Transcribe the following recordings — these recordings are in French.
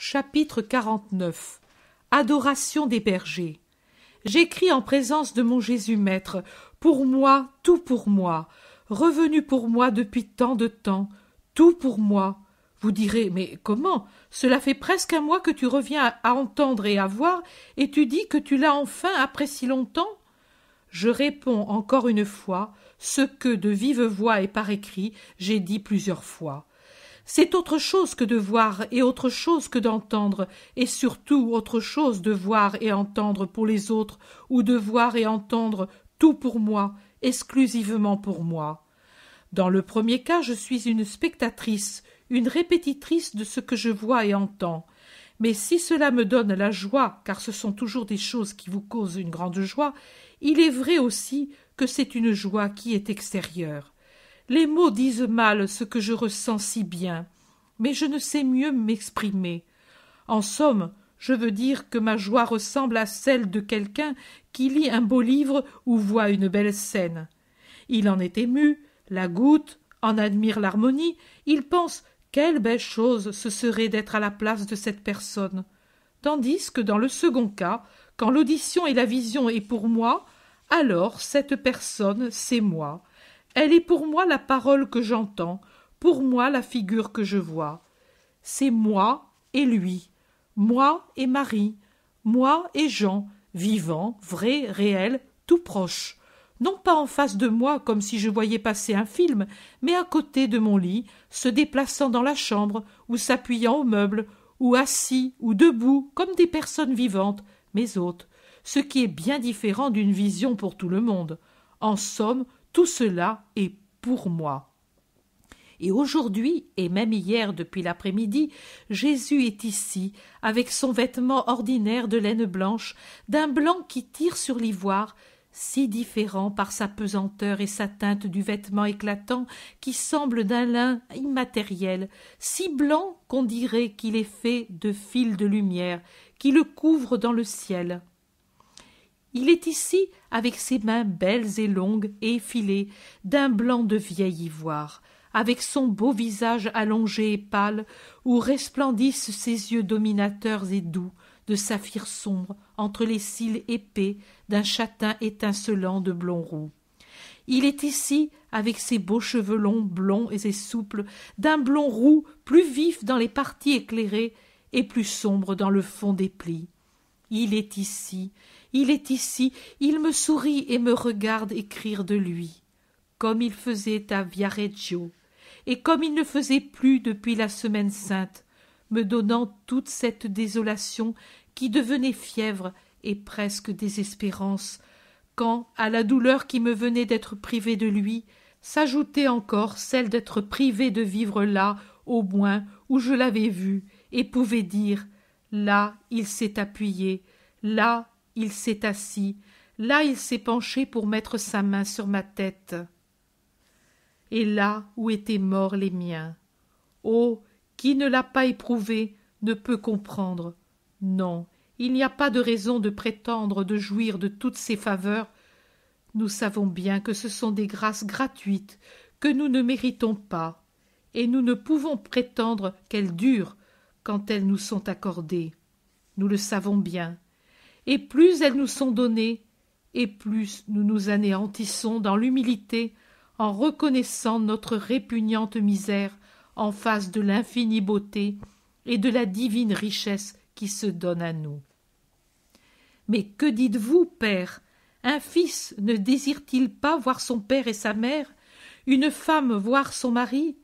Chapitre 49. Adoration des bergers. J'écris en présence de mon Jésus Maître, pour moi, tout pour moi, revenu pour moi depuis tant de temps, tout pour moi. Vous direz, mais comment? Cela fait presque un mois que tu reviens à entendre et à voir, et tu dis que tu l'as enfin après si longtemps? Je réponds encore une fois ce que de vive voix et par écrit j'ai dit plusieurs fois. C'est autre chose que de voir et autre chose que d'entendre, et surtout autre chose de voir et entendre pour les autres, ou de voir et entendre tout pour moi, exclusivement pour moi. Dans le premier cas, je suis une spectatrice, une répétitrice de ce que je vois et entends. Mais si cela me donne la joie, car ce sont toujours des choses qui vous causent une grande joie, il est vrai aussi que c'est une joie qui est extérieure. Les mots disent mal ce que je ressens si bien, mais je ne sais mieux m'exprimer. En somme, je veux dire que ma joie ressemble à celle de quelqu'un qui lit un beau livre ou voit une belle scène. Il en est ému, la goûte, en admire l'harmonie, il pense quelle belle chose ce serait d'être à la place de cette personne. Tandis que dans le second cas, quand l'audition et la vision est pour moi, alors cette personne, c'est moi. Elle est pour moi la parole que j'entends, pour moi la figure que je vois. C'est moi et lui, moi et Marie, moi et Jean, vivant, vrai, réel, tout proche. Non pas en face de moi comme si je voyais passer un film, mais à côté de mon lit, se déplaçant dans la chambre, ou s'appuyant au meuble, ou assis, ou debout, comme des personnes vivantes, mes hôtes, ce qui est bien différent d'une vision pour tout le monde. En somme, tout cela est pour moi. Et aujourd'hui, et même hier depuis l'après-midi, Jésus est ici, avec son vêtement ordinaire de laine blanche, d'un blanc qui tire sur l'ivoire, si différent par sa pesanteur et sa teinte du vêtement éclatant qui semble d'un lin immatériel, si blanc qu'on dirait qu'il est fait de fils de lumière qui le couvrent dans le ciel. Il est ici avec ses mains belles et longues et effilées, d'un blanc de vieil ivoire, avec son beau visage allongé et pâle, où resplendissent ses yeux dominateurs et doux, de saphir sombre, entre les cils épais d'un châtain étincelant de blond roux. Il est ici avec ses beaux cheveux longs, blonds et souples, d'un blond roux plus vif dans les parties éclairées et plus sombre dans le fond des plis. Il est ici, il me sourit et me regarde écrire de lui, comme il faisait à Viareggio, et comme il ne faisait plus depuis la Semaine Sainte, me donnant toute cette désolation qui devenait fièvre et presque désespérance, quand, à la douleur qui me venait d'être privée de lui, s'ajoutait encore celle d'être privée de vivre là, au moins, où je l'avais vu, et pouvais dire « là, il s'est appuyé, là, il s'est assis, là il s'est penché pour mettre sa main sur ma tête. Et là où étaient morts les miens. Oh, qui ne l'a pas éprouvé ne peut comprendre. Non, il n'y a pas de raison de prétendre de jouir de toutes ces faveurs. Nous savons bien que ce sont des grâces gratuites, que nous ne méritons pas, et nous ne pouvons prétendre qu'elles durent quand elles nous sont accordées. Nous le savons bien. Et plus elles nous sont données, et plus nous nous anéantissons dans l'humilité en reconnaissant notre répugnante misère en face de l'infinie beauté et de la divine richesse qui se donne à nous. Mais que dites-vous, père? Un fils ne désire-t-il pas voir son père et sa mère, une femme voir son mari?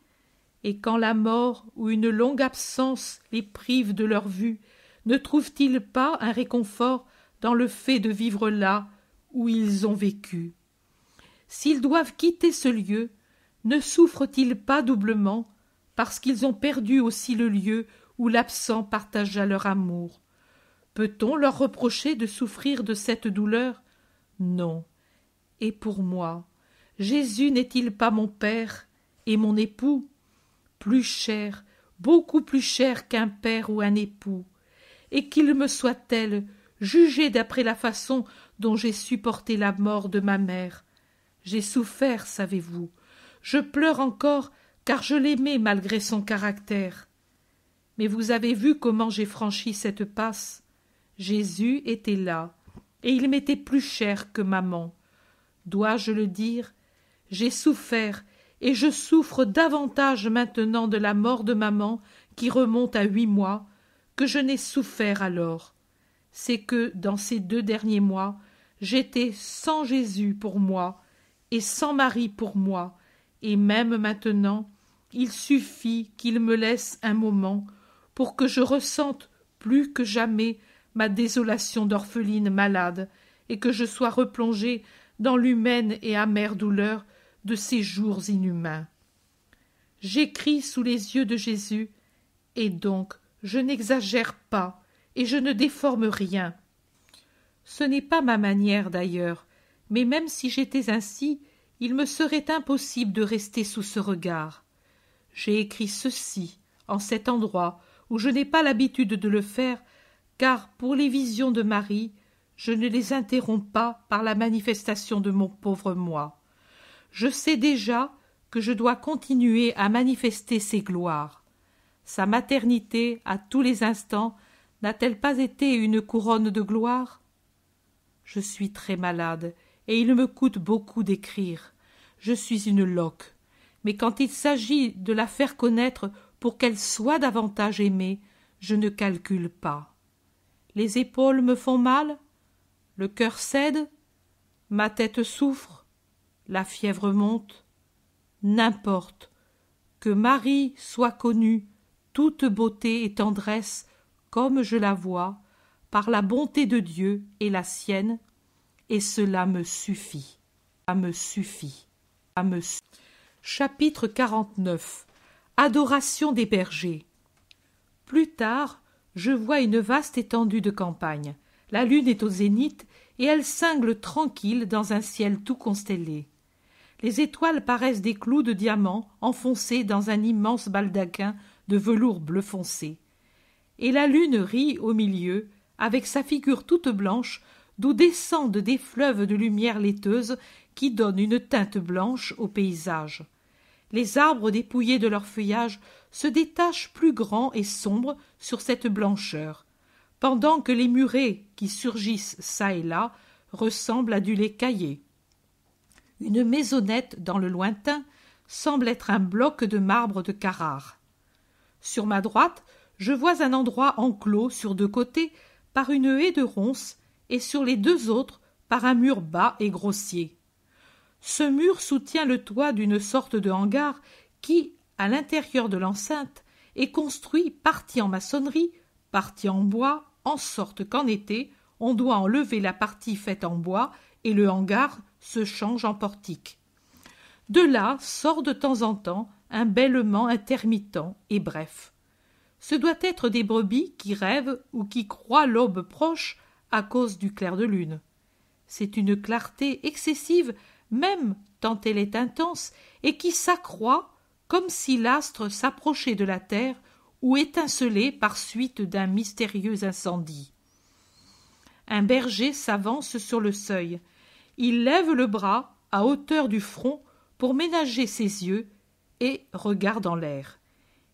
Et quand la mort ou une longue absence les prive de leur vue, ne trouvent-ils pas un réconfort dans le fait de vivre là où ils ont vécu? S'ils doivent quitter ce lieu, ne souffrent-ils pas doublement parce qu'ils ont perdu aussi le lieu où l'absent partagea leur amour? Peut-on leur reprocher de souffrir de cette douleur? Non. Et pour moi, Jésus n'est-il pas mon Père et mon époux? Plus cher, beaucoup plus cher qu'un père ou un époux, et qu'il me soit tel, jugé d'après la façon dont j'ai supporté la mort de ma mère. J'ai souffert, savez-vous. Je pleure encore, car je l'aimais malgré son caractère. Mais vous avez vu comment j'ai franchi cette passe. Jésus était là, et il m'était plus cher que maman. Dois-je le dire? J'ai souffert, et je souffre davantage maintenant de la mort de maman, qui remonte à 8 mois, que je n'ai souffert alors. C'est que, dans ces 2 derniers mois, j'étais sans Jésus pour moi, et sans Marie pour moi, et même maintenant, il suffit qu'il me laisse un moment pour que je ressente plus que jamais ma désolation d'orpheline malade, et que je sois replongée dans l'humaine et amère douleur de ces jours inhumains. J'écris sous les yeux de Jésus, et donc je n'exagère pas, et je ne déforme rien. Ce n'est pas ma manière d'ailleurs, mais même si j'étais ainsi, il me serait impossible de rester sous ce regard. J'ai écrit ceci, en cet endroit où je n'ai pas l'habitude de le faire, car pour les visions de Marie, je ne les interromps pas par la manifestation de mon pauvre moi. Je sais déjà que je dois continuer à manifester ses gloires. Sa maternité, à tous les instants, n'a-t-elle pas été une couronne de gloire? Je suis très malade, et il me coûte beaucoup d'écrire. Je suis une loque. Mais quand il s'agit de la faire connaître pour qu'elle soit davantage aimée, je ne calcule pas. Les épaules me font mal, le cœur cède, ma tête souffre, la fièvre monte. N'importe, que Marie soit connue, toute beauté et tendresse, comme je la vois, par la bonté de Dieu et la sienne, et cela me suffit. Chapitre 49. Adoration des bergers. Plus tard, je vois une vaste étendue de campagne. La lune est au zénith, et elle cingle tranquille dans un ciel tout constellé. Les étoiles paraissent des clous de diamants enfoncés dans un immense baldaquin de velours bleu foncé. Et la lune rit au milieu, avec sa figure toute blanche, d'où descendent des fleuves de lumière laiteuse qui donnent une teinte blanche au paysage. Les arbres dépouillés de leur feuillage se détachent plus grands et sombres sur cette blancheur, pendant que les murets qui surgissent çà et là ressemblent à du lait caillé. Une maisonnette dans le lointain semble être un bloc de marbre de Carrare. Sur ma droite, je vois un endroit enclos sur 2 côtés par une haie de ronces et sur les 2 autres par un mur bas et grossier. Ce mur soutient le toit d'une sorte de hangar qui, à l'intérieur de l'enceinte, est construit partie en maçonnerie, partie en bois, en sorte qu'en été, on doit enlever la partie faite en bois et le hangar se change en portique. De là sort de temps en temps un bêlement intermittent et bref. Ce doit être des brebis qui rêvent ou qui croient l'aube proche à cause du clair de lune. C'est une clarté excessive, même tant elle est intense, et qui s'accroît comme si l'astre s'approchait de la terre ou étincelait par suite d'un mystérieux incendie. Un berger s'avance sur le seuil. Il lève le bras à hauteur du front pour ménager ses yeux et regarde en l'air.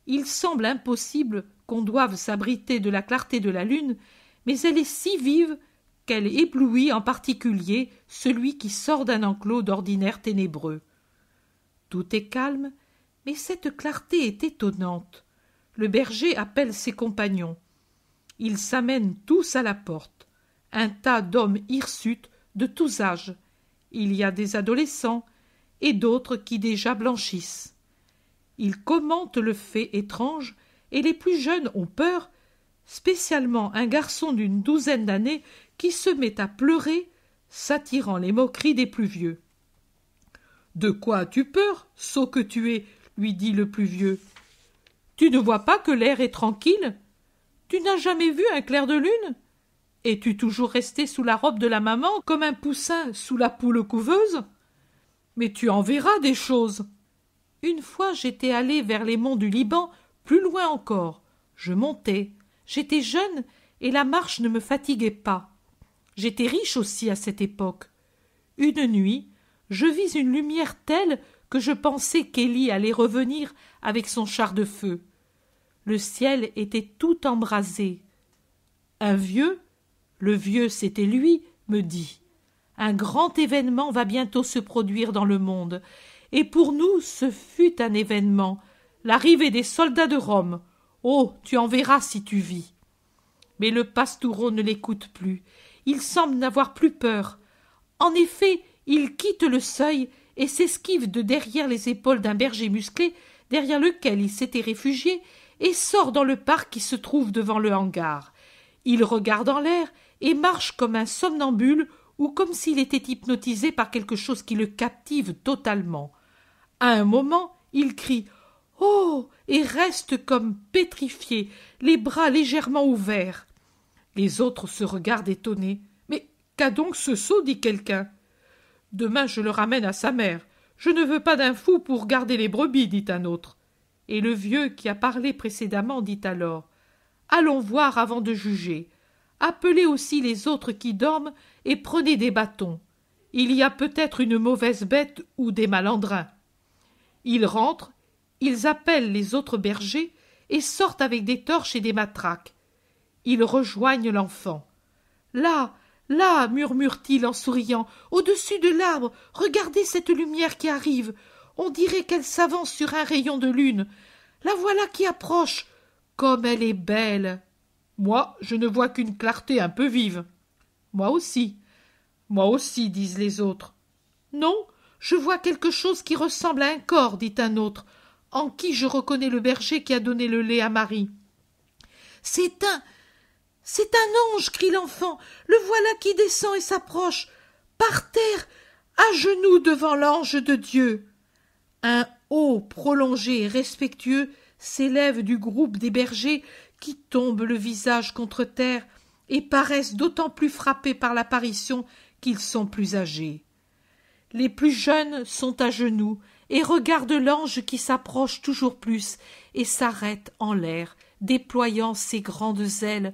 Il semble impossible qu'on doive s'abriter de la clarté de la lune, mais elle est si vive qu'elle éblouit en particulier celui qui sort d'un enclos d'ordinaire ténébreux. Tout est calme, mais cette clarté est étonnante. Le berger appelle ses compagnons. Ils s'amènent tous à la porte. Un tas d'hommes hirsutes de tous âges. Il y a des adolescents et d'autres qui déjà blanchissent. Ils commentent le fait étrange et les plus jeunes ont peur, spécialement un garçon d'une 12aine d'années qui se met à pleurer, s'attirant les moqueries des plus vieux. « De quoi as-tu peur, sot que tu es ?» lui dit le plus vieux. « Tu ne vois pas que l'air est tranquille? Tu n'as jamais vu un clair de lune? Es-tu toujours resté sous la robe de la maman comme un poussin sous la poule couveuse? Mais tu en verras des choses. » Une fois j'étais allé vers les monts du Liban, plus loin encore. Je montais. J'étais jeune et la marche ne me fatiguait pas. J'étais riche aussi à cette époque. Une nuit, je vis une lumière telle que je pensais qu'Élie allait revenir avec son char de feu. Le ciel était tout embrasé. Un vieux, le vieux c'était lui, me dit: un grand événement va bientôt se produire dans le monde, et pour nous ce fut un événement, l'arrivée des soldats de Rome. Oh, tu en verras si tu vis. Mais le pastoureau ne l'écoute plus, il semble n'avoir plus peur. En effet, il quitte le seuil et s'esquive de derrière les épaules d'un berger musclé, derrière lequel il s'était réfugié, et sort dans le parc qui se trouve devant le hangar. Il regarde en l'air et marche comme un somnambule ou comme s'il était hypnotisé par quelque chose qui le captive totalement. À un moment, il crie « Oh !» et reste comme pétrifié, les bras légèrement ouverts. Les autres se regardent étonnés. « Mais qu'a donc ce sot ?» dit quelqu'un. « Demain je le ramène à sa mère. Je ne veux pas d'un fou pour garder les brebis, dit un autre. Et le vieux qui a parlé précédemment dit alors: allons voir avant de juger. Appelez aussi les autres qui dorment et prenez des bâtons. Il y a peut-être une mauvaise bête ou des malandrins. Ils rentrent, ils appellent les autres bergers et sortent avec des torches et des matraques. Ils rejoignent l'enfant. Là, là, murmure-t-il en souriant, au-dessus de l'arbre, regardez cette lumière qui arrive. On dirait qu'elle s'avance sur un rayon de lune. La voilà qui approche. Comme elle est belle. Moi, je ne vois qu'une clarté un peu vive. Moi aussi, disent les autres. Non, je vois quelque chose qui ressemble à un corps, dit un autre, en qui je reconnais le berger qui a donné le lait à Marie. C'est un ange, crie l'enfant. Le voilà qui descend et s'approche. Par terre, à genoux devant l'ange de Dieu. Un haut prolongé et respectueux s'élève du groupe des bergers qui tombent le visage contre terre et paraissent d'autant plus frappés par l'apparition qu'ils sont plus âgés. Les plus jeunes sont à genoux et regardent l'ange qui s'approche toujours plus et s'arrête en l'air, déployant ses grandes ailes,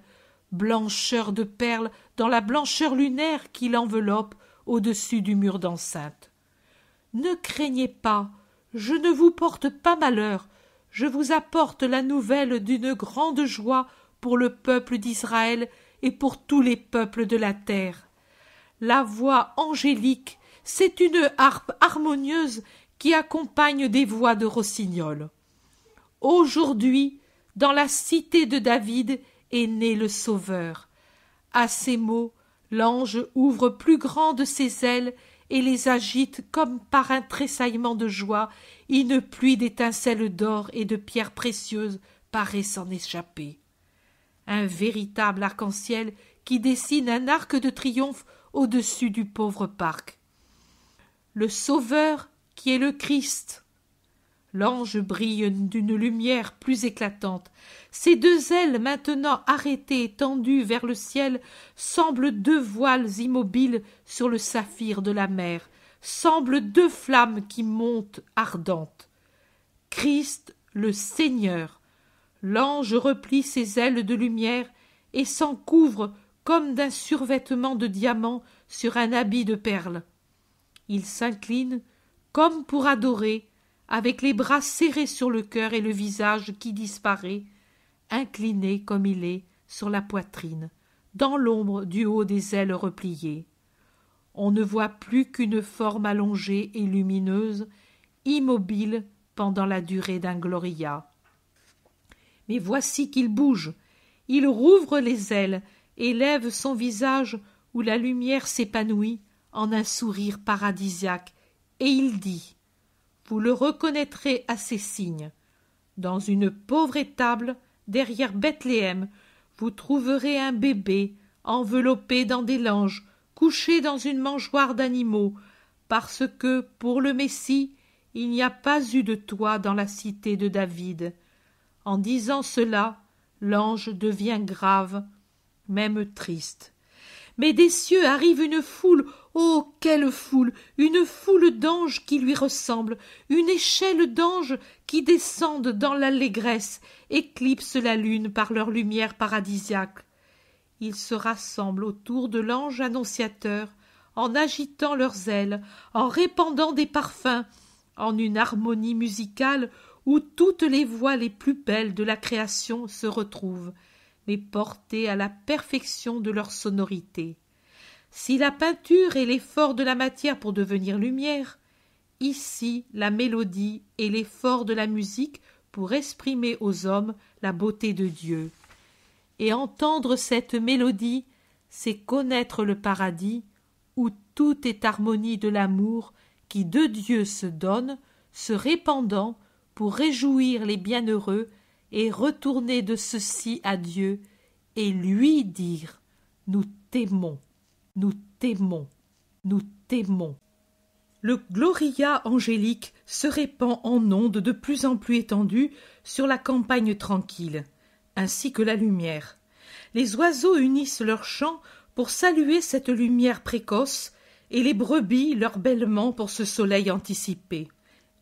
blancheur de perles dans la blancheur lunaire qui l'enveloppe au-dessus du mur d'enceinte. Ne craignez pas, je ne vous porte pas malheur, je vous apporte la nouvelle d'une grande joie pour le peuple d'Israël et pour tous les peuples de la terre. La voix angélique, c'est une harpe harmonieuse qui accompagne des voix de rossignol. Aujourd'hui, dans la cité de David, est né le Sauveur. À ces mots, l'ange ouvre plus grandes ses ailes et les agite comme par un tressaillement de joie. Une pluie d'étincelles d'or et de pierres précieuses paraît s'en échapper. Un véritable arc-en-ciel qui dessine un arc de triomphe au-dessus du pauvre parc. Le Sauveur qui est le Christ. L'ange brille d'une lumière plus éclatante. Ses deux ailes, maintenant arrêtées et tendues vers le ciel, semblent deux voiles immobiles sur le saphir de la mer, semblent deux flammes qui montent ardentes. Christ, le Seigneur. L'ange replie ses ailes de lumière et s'en couvre comme d'un survêtement de diamants sur un habit de perles. Il s'incline comme pour adorer, avec les bras serrés sur le cœur et le visage qui disparaît, incliné comme il est sur la poitrine, dans l'ombre du haut des ailes repliées. On ne voit plus qu'une forme allongée et lumineuse, immobile pendant la durée d'un gloria. Mais voici qu'il bouge, il rouvre les ailes et lève son visage où la lumière s'épanouit en un sourire paradisiaque, et il dit: vous le reconnaîtrez à ces signes. Dans une pauvre étable, derrière Bethléem, vous trouverez un bébé, enveloppé dans des langes, couché dans une mangeoire d'animaux, parce que, pour le Messie, il n'y a pas eu de toit dans la cité de David. En disant cela, l'ange devient grave, même triste. Mais des cieux arrive une foule, oh, quelle foule! Une foule d'anges qui lui ressemblent, une échelle d'anges qui descendent dans l'allégresse, éclipsent la lune par leur lumière paradisiaque. Ils se rassemblent autour de l'ange annonciateur, en agitant leurs ailes, en répandant des parfums, en une harmonie musicale où toutes les voix les plus belles de la création se retrouvent, mais portées à la perfection de leur sonorité. Si la peinture est l'effort de la matière pour devenir lumière, ici la mélodie est l'effort de la musique pour exprimer aux hommes la beauté de Dieu. Et entendre cette mélodie, c'est connaître le paradis, où tout est harmonie de l'amour qui de Dieu se donne, se répandant pour réjouir les bienheureux et retourner de ceux-ci à Dieu et lui dire « Nous t'aimons, nous t'aimons, nous t'aimons ». Le Gloria angélique se répand en ondes de plus en plus étendues sur la campagne tranquille, ainsi que la lumière. Les oiseaux unissent leurs chants pour saluer cette lumière précoce et les brebis leur bêlement pour ce soleil anticipé.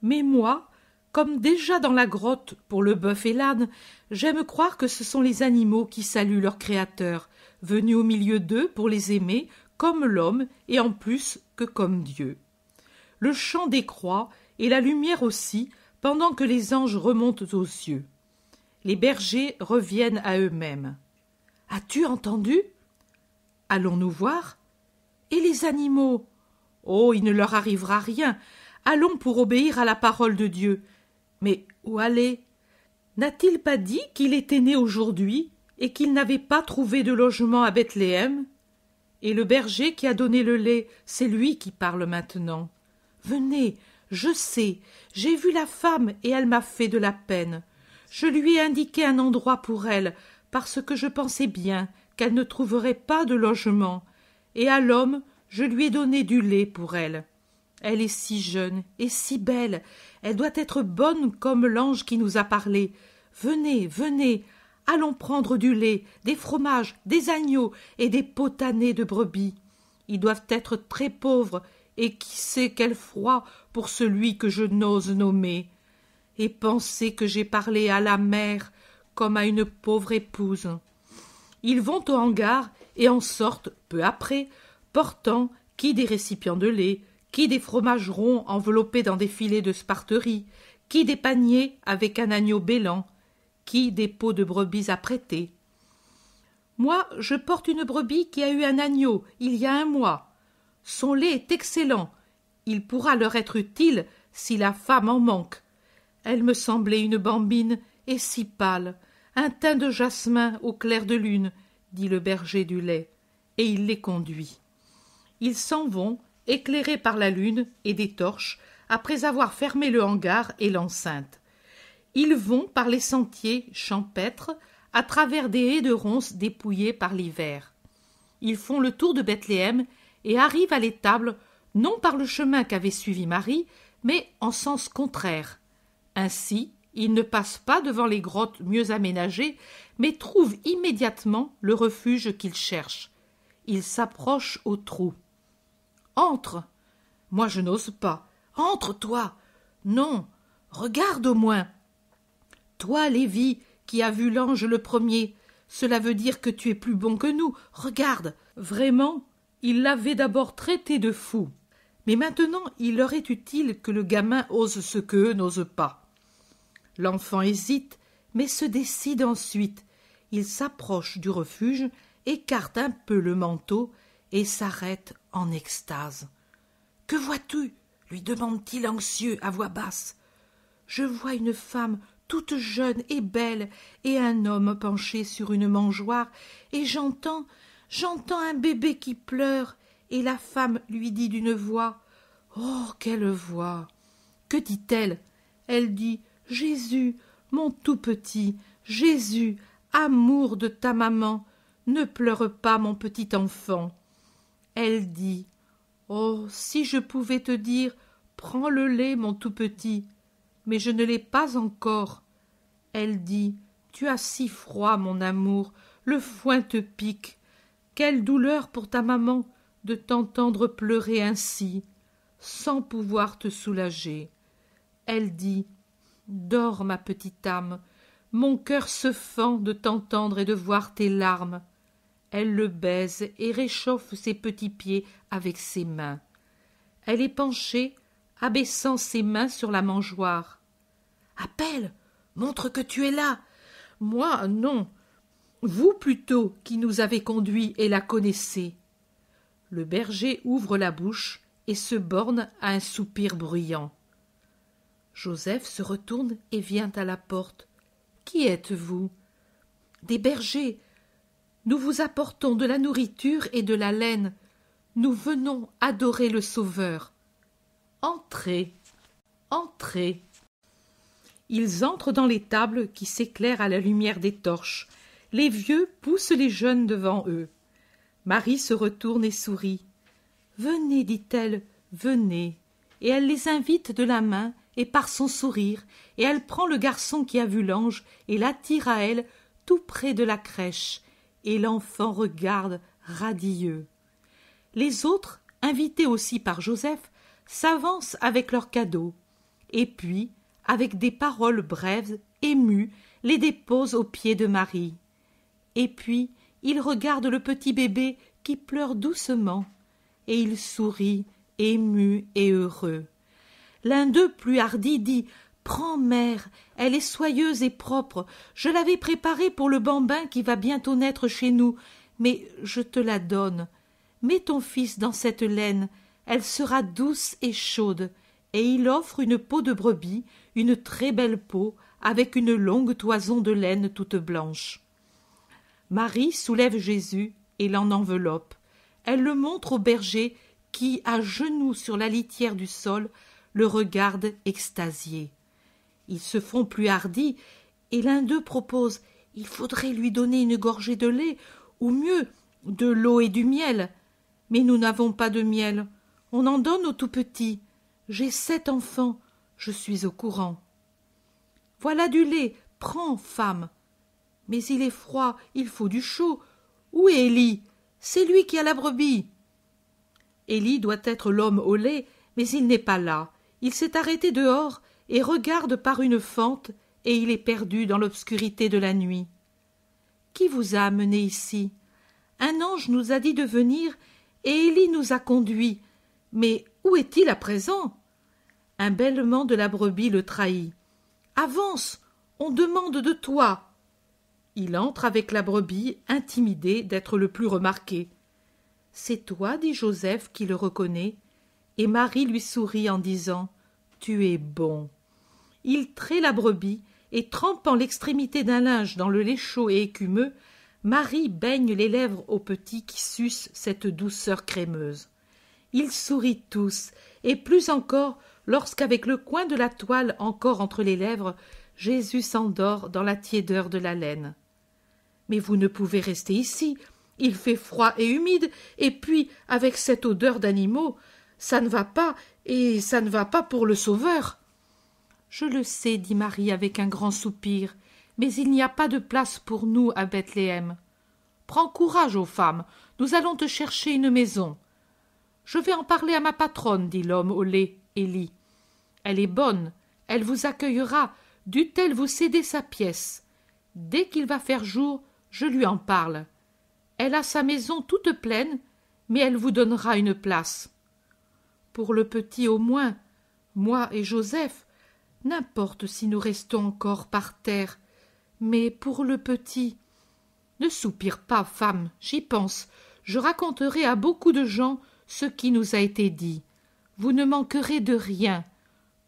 Mais moi, comme déjà dans la grotte pour le bœuf et l'âne, j'aime croire que ce sont les animaux qui saluent leur créateur, venus au milieu d'eux pour les aimer comme l'homme et en plus que comme Dieu. Le chant décroît et la lumière aussi, pendant que les anges remontent aux cieux. Les bergers reviennent à eux-mêmes. « As-tu entendu ? Allons-nous voir ? Et les animaux ? Oh, il ne leur arrivera rien. Allons pour obéir à la parole de Dieu. Mais où aller ? N'a-t-il pas dit qu'il était né aujourd'hui et qu'il n'avait pas trouvé de logement à Bethléem ? Et le berger qui a donné le lait, c'est lui qui parle maintenant. Venez, je sais, j'ai vu la femme et elle m'a fait de la peine. Je lui ai indiqué un endroit pour elle, parce que je pensais bien qu'elle ne trouverait pas de logement. Et à l'homme, je lui ai donné du lait pour elle. Elle est si jeune et si belle, elle doit être bonne comme l'ange qui nous a parlé. Venez, venez, allons prendre du lait, des fromages, des agneaux et des potanés de brebis. Ils doivent être très pauvres, et qui sait quel froid pour celui que je n'ose nommer. Et pensez que j'ai parlé à la mère comme à une pauvre épouse. Ils vont au hangar et en sortent peu après, portant qui des récipients de lait, qui des fromages ronds enveloppés dans des filets de sparterie, qui des paniers avec un agneau bêlant, qui des peaux de brebis à prêter. Moi, je porte une brebis qui a eu un agneau il y a 1 mois. Son lait est excellent. Il pourra leur être utile si la femme en manque. Elle me semblait une bambine et si pâle, un teint de jasmin au clair de lune, dit le berger du lait, et il les conduit. Ils s'en vont, éclairés par la lune et des torches, après avoir fermé le hangar et l'enceinte. Ils vont par les sentiers champêtres, à travers des haies de ronces dépouillées par l'hiver. Ils font le tour de Bethléem et arrivent à l'étable, non par le chemin qu'avait suivi Marie, mais en sens contraire. Ainsi, ils ne passent pas devant les grottes mieux aménagées, mais trouvent immédiatement le refuge qu'ils cherchent. Ils s'approchent au trou. « Entre !»« Moi, je n'ose pas. »« Entre, toi !»« Non. Regarde au moins. »« Toi, Lévi, qui as vu l'ange le premier, cela veut dire que tu es plus bon que nous. Regarde !» Vraiment, il l'avait d'abord traité de fou. Mais maintenant, il leur est utile que le gamin ose ce qu'eux n'osent pas. L'enfant hésite, mais se décide ensuite. Il s'approche du refuge, écarte un peu le manteau et s'arrête en extase. « Que vois-tu » lui demande-t-il anxieux à voix basse. « Je vois une femme toute jeune et belle et un homme penché sur une mangeoire et j'entends un bébé qui pleure et la femme lui dit d'une voix. Oh, quelle voix! Que dit-elle? Elle dit « Jésus, mon tout petit, Jésus, amour de ta maman, ne pleure pas mon petit enfant. » Elle dit « Oh, si je pouvais te dire, prends le lait, mon tout petit, mais je ne l'ai pas encore. » Elle dit « Tu as si froid, mon amour, le foin te pique. Quelle douleur pour ta maman de t'entendre pleurer ainsi, sans pouvoir te soulager. » Elle dit « Dors, ma petite âme, mon cœur se fend de t'entendre et de voir tes larmes. » Elle le baise et réchauffe ses petits pieds avec ses mains. Elle est penchée, abaissant ses mains sur la mangeoire. Appelle, montre que tu es là. Moi, non. Vous plutôt, qui nous avez conduits et la connaissez. Le berger ouvre la bouche et se borne à un soupir bruyant. Joseph se retourne et vient à la porte. Qui êtes-vous? Des bergers. Nous vous apportons de la nourriture et de la laine. Nous venons adorer le Sauveur. Entrez, entrez. Ils entrent dans l'étable qui s'éclaire à la lumière des torches. Les vieux poussent les jeunes devant eux. Marie se retourne et sourit. « Venez, dit-elle, venez. » Et elle les invite de la main et par son sourire, et elle prend le garçon qui a vu l'ange et l'attire à elle tout près de la crèche, et l'enfant regarde radieux. Les autres, invités aussi par Joseph, s'avancent avec leurs cadeaux, et puis, avec des paroles brèves, émues, les déposent aux pieds de Marie. Et puis, ils regardent le petit bébé qui pleure doucement, et ils sourient, émus et heureux. L'un d'eux, plus hardi, dit « Prends, mère, elle est soyeuse et propre. Je l'avais préparée pour le bambin qui va bientôt naître chez nous, mais je te la donne. Mets ton fils dans cette laine, elle sera douce et chaude. » Et il offre une peau de brebis, une très belle peau, avec une longue toison de laine toute blanche. Marie soulève Jésus et l'en enveloppe. Elle le montre au berger qui, à genoux sur la litière du sol, le regarde extasié. Ils se font plus hardis, et l'un d'eux propose « Il faudrait lui donner une gorgée de lait, ou mieux, de l'eau et du miel. Mais nous n'avons pas de miel. On en donne aux tout-petits. J'ai 7 enfants, je suis au courant. »« Voilà du lait, prends, femme. »« Mais il est froid, il faut du chaud. Où est Élie? C'est lui qui a la brebis. » Élie doit être l'homme au lait, mais il n'est pas là. Il s'est arrêté dehors et regarde par une fente, et il est perdu dans l'obscurité de la nuit. « Qui vous a amené ici? Un ange nous a dit de venir, et Élie nous a conduits. Mais où est-il à présent? » Un bêlement de la brebis le trahit. « Avance, on demande de toi. » Il entre avec la brebis, intimidé d'être le plus remarqué. « C'est toi, dit Joseph, qui le reconnaît. » Et Marie lui sourit en disant « Tu es bon. » Il traite la brebis, et trempant l'extrémité d'un linge dans le lait chaud et écumeux, Marie baigne les lèvres au petit qui suce cette douceur crémeuse. Ils sourient tous, et plus encore lorsqu'avec le coin de la toile encore entre les lèvres, Jésus s'endort dans la tiédeur de la laine. « Mais vous ne pouvez rester ici, il fait froid et humide, et puis, avec cette odeur d'animaux, ça ne va pas, et ça ne va pas pour le Sauveur. » « Je le sais, dit Marie avec un grand soupir, mais il n'y a pas de place pour nous à Bethléem. Prends courage, ô femme, nous allons te chercher une maison. Je vais en parler à ma patronne, dit l'homme au lait, Élie. Elle est bonne, elle vous accueillera, dût-elle vous céder sa pièce. Dès qu'il va faire jour, je lui en parle. Elle a sa maison toute pleine, mais elle vous donnera une place. Pour le petit au moins, moi et Joseph, n'importe si nous restons encore par terre, mais pour le petit... Ne soupire pas, femme, j'y pense. Je raconterai à beaucoup de gens ce qui nous a été dit. Vous ne manquerez de rien.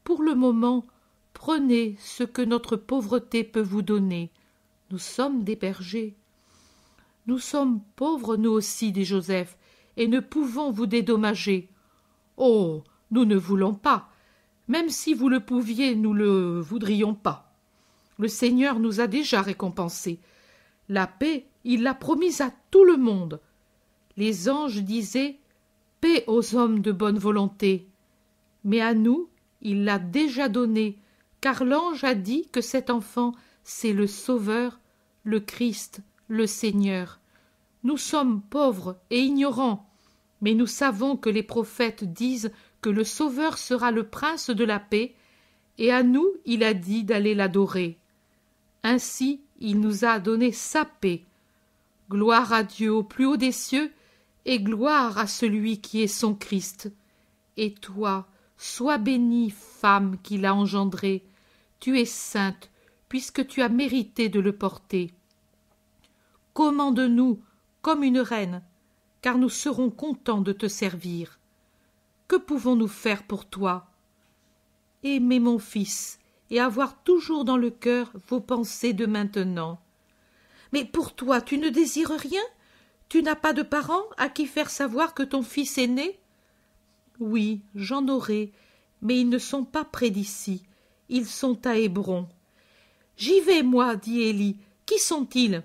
Pour le moment, prenez ce que notre pauvreté peut vous donner. Nous sommes des bergers. Nous sommes pauvres, nous aussi, dit Joseph, et ne pouvons vous dédommager. Oh, nous ne voulons pas. Même si vous le pouviez, nous le voudrions pas. Le Seigneur nous a déjà récompensés. La paix, il l'a promise à tout le monde. Les anges disaient « Paix aux hommes de bonne volonté ». Mais à nous, il l'a déjà donnée, car l'ange a dit que cet enfant, c'est le Sauveur, le Christ, le Seigneur. Nous sommes pauvres et ignorants, mais nous savons que les prophètes disent que le Sauveur sera le prince de la paix, et à nous il a dit d'aller l'adorer. Ainsi il nous a donné sa paix. Gloire à Dieu au plus haut des cieux, et gloire à celui qui est son Christ. Et toi, sois bénie, femme qui l'a engendré, tu es sainte, puisque tu as mérité de le porter. Commande-nous comme une reine, car nous serons contents de te servir. Que pouvons-nous faire pour toi? Aimer mon fils et avoir toujours dans le cœur vos pensées de maintenant. Mais pour toi, tu ne désires rien? Tu n'as pas de parents à qui faire savoir que ton fils est né? Oui, j'en aurai, mais ils ne sont pas près d'ici. Ils sont à Hébron. J'y vais, moi, dit Élie. Qui sont-ils?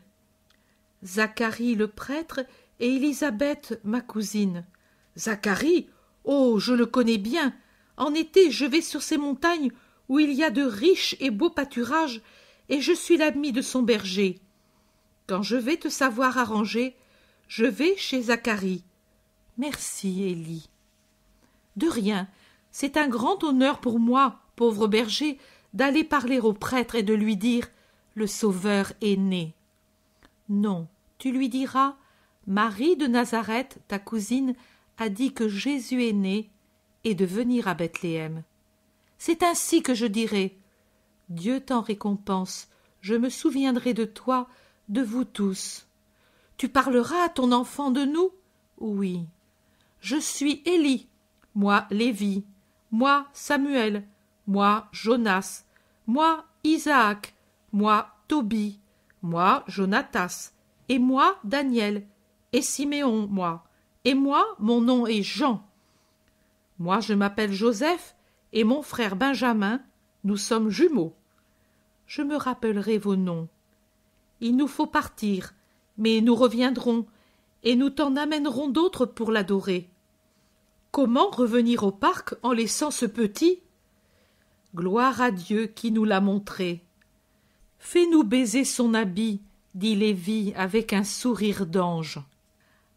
Zacharie le prêtre et Élisabeth, ma cousine. Zacharie? Oh, je le connais bien. En été, je vais sur ces montagnes où il y a de riches et beaux pâturages, et je suis l'ami de son berger. Quand je vais te savoir arranger, je vais chez Zacharie. Merci, Élie. De rien, c'est un grand honneur pour moi, pauvre berger, d'aller parler au prêtre et de lui dire « Le Sauveur est né ». Non, tu lui diras « Marie de Nazareth, ta cousine, a dit que Jésus est né et de venir à Bethléem. » C'est ainsi que je dirai « Dieu t'en récompense, je me souviendrai de toi, de vous tous. » Tu parleras à ton enfant de nous? Oui. Je suis Élie, moi Lévi, moi Samuel, moi Jonas, moi Isaac, moi Tobie, moi Jonatas, et moi Daniel, et Siméon, moi, et moi mon nom est Jean. Moi je m'appelle Joseph, et mon frère Benjamin, nous sommes jumeaux. Je me rappellerai vos noms. Il nous faut partir, mais nous reviendrons, et nous t'en amènerons d'autres pour l'adorer. Comment revenir au parc en laissant ce petit? Gloire à Dieu qui nous l'a montré. Fais-nous baiser son habit, dit Lévi avec un sourire d'ange.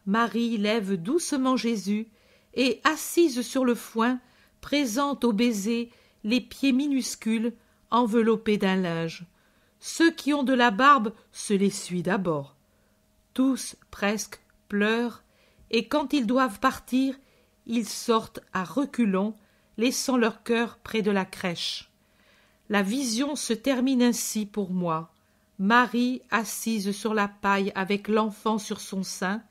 Marie lève doucement Jésus, et assise sur le foin, présente au baiser les pieds minuscules enveloppés d'un linge. Ceux qui ont de la barbe se l'essuient d'abord. Tous, presque, pleurent, et quand ils doivent partir, ils sortent à reculons, laissant leur cœur près de la crèche. La vision se termine ainsi pour moi. Marie assise sur la paille avec l'enfant sur son sein,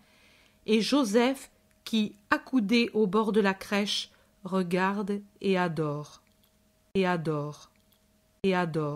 et Joseph qui, accoudé au bord de la crèche, regarde et adore, et adore, et adore.